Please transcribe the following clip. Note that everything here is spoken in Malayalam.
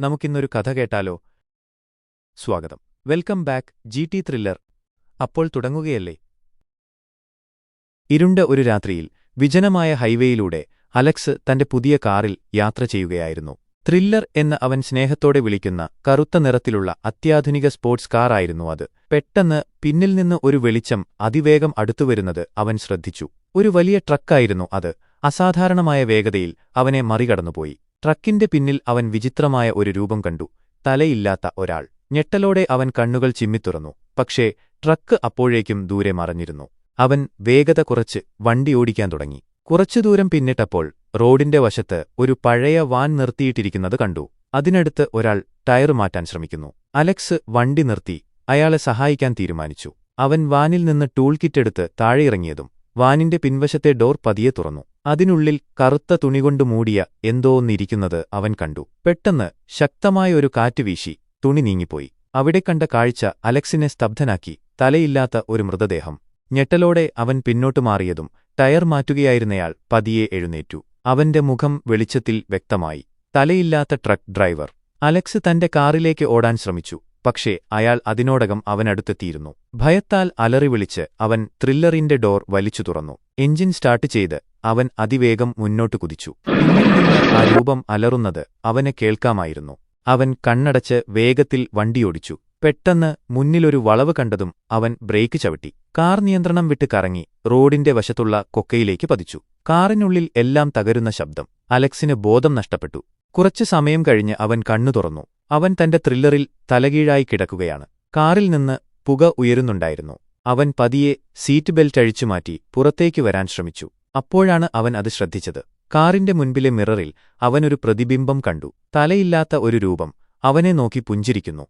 നമുക്കിന്നൊരു കഥ കേട്ടാലോ? സ്വാഗതം. Welcome back GT thriller. അപ്പോൾ തുടങ്ങുകയല്ലേ? ഇരുണ്ട ഒരു രാത്രിയിൽ വിജനമായ ഹൈവേയിലൂടെ അലക്സ് തന്റെ പുതിയ കാറിൽ യാത്ര ചെയ്യുകയായിരുന്നു. ത്രില്ലർ എന്ന് അവൻ സ്നേഹത്തോടെ വിളിക്കുന്ന കറുത്ത നിറത്തിലുള്ള അത്യാധുനിക സ്പോർട്സ് കാറായിരുന്നു അത്. പെട്ടെന്ന് പിന്നിൽ നിന്ന് ഒരു വെളിച്ചം അതിവേഗം അടുത്തുവരുന്നത് അവൻ ശ്രദ്ധിച്ചു. ഒരു വലിയ ട്രക്കായിരുന്നു അത്. അസാധാരണമായ വേഗതയിൽ അവനെ മറികടന്നുപോയി. ട്രക്കിന്റെ പിന്നിൽ അവൻ വിചിത്രമായ ഒരു രൂപം കണ്ടു. തലയില്ലാത്ത ഒരാൾ. ഞെട്ടലോടെ അവൻ കണ്ണുകൾ ചിമ്മിത്തുറന്നു. പക്ഷേ ട്രക്ക് അപ്പോഴേക്കും ദൂരെ മറഞ്ഞിരുന്നു. അവൻ വേഗത കുറച്ച് വണ്ടി ഓടിക്കാൻ തുടങ്ങി. കുറച്ചുദൂരം പിന്നിട്ടപ്പോൾ റോഡിന്റെ വശത്ത് ഒരു പഴയ വാൻ നിർത്തിയിട്ടിരിക്കുന്നത് കണ്ടു. അതിനടുത്ത് ഒരാൾ ടയർ മാറ്റാൻ ശ്രമിക്കുന്നു. അലക്സ് വണ്ടി നിർത്തി അയാളെ സഹായിക്കാൻ തീരുമാനിച്ചു. അവൻ വാനിൽ നിന്ന് ടൂൾ കിറ്റെടുത്ത് താഴെയിറങ്ങിയതും വാനിന്റെ പിൻവശത്തെ ഡോർ പതിയെ തുറന്നു. അതിനുള്ളിൽ കറുത്ത തുണികൊണ്ട് മൂടിയ എന്തോന്നിരിക്കുന്നത് അവൻ കണ്ടു. പെട്ടെന്ന് ശക്തമായ ഒരു കാറ്റ് വീശി തുണി നീങ്ങിപ്പോയി. അവിടെ കണ്ട കാഴ്ച അലക്സിനെ സ്തബ്ധനാക്കി. തലയില്ലാത്ത ഒരു മൃതദേഹം. ഞെട്ടലോടെ അവൻ പിന്നോട്ടു മാറിയതും ടയർ മാറ്റുകയായിരുന്നയാൾ പതിയെ എഴുന്നേറ്റു. അവന്റെ മുഖം വെളിച്ചത്തിൽ വ്യക്തമായി. തലയില്ലാത്ത ട്രക്ക് ഡ്രൈവർ. അലക്സ് തന്റെ കാറിലേക്ക് ഓടാൻ ശ്രമിച്ചു. പക്ഷേ അയാൾ അതിനോടകം അവനടുത്തെത്തിയിരുന്നു. ഭയത്താൽ അലറിവിളിച്ച് അവൻ ത്രില്ലറിന്റെ ഡോർ വലിച്ചു തുറന്നു. എഞ്ചിൻ സ്റ്റാർട്ട് ചെയ്ത് അവൻ അതിവേഗം മുന്നോട്ടു കുതിച്ചു. പിന്നിൽ നിന്ന് ആ രൂപം അലറുന്നത് അവന് കേൾക്കാമായിരുന്നു. അവൻ കണ്ണടച്ച് വേഗത്തിൽ വണ്ടിയോടിച്ചു. പെട്ടെന്ന് മുന്നിലൊരു വളവ് കണ്ടതും അവൻ ബ്രേക്ക് ചവിട്ടി. കാർ നിയന്ത്രണം വിട്ട് കറങ്ങി റോഡിന്റെ വശത്തുള്ള കൊക്കയിലേക്ക് പതിച്ചു. കാറിനുള്ളിൽ എല്ലാം തകരുന്ന ശബ്ദം. അലക്സിന് ബോധം നഷ്ടപ്പെട്ടു. കുറച്ചു സമയം കഴിഞ്ഞ് അവൻ കണ്ണു തുറന്നു. അവൻ തന്റെ ത്രില്ലറിൽ തലകീഴായി കിടക്കുകയാണ്. കാറിൽ നിന്ന് പുക ഉയരുന്നുണ്ടായിരുന്നു. അവൻ പതിയെ സീറ്റ് ബെൽറ്റ് അഴിച്ചുമാറ്റി പുറത്തേക്ക് വരാൻ ശ്രമിച്ചു. അപ്പോഴാണ് അവൻ അത് ശ്രദ്ധിച്ചത്. കാറിന്റെ മുൻപിലെ മിററിൽ അവനൊരു പ്രതിബിംബം കണ്ടു. തലയില്ലാത്ത ഒരു രൂപം അവനെ നോക്കി പുഞ്ചിരിക്കുന്നു.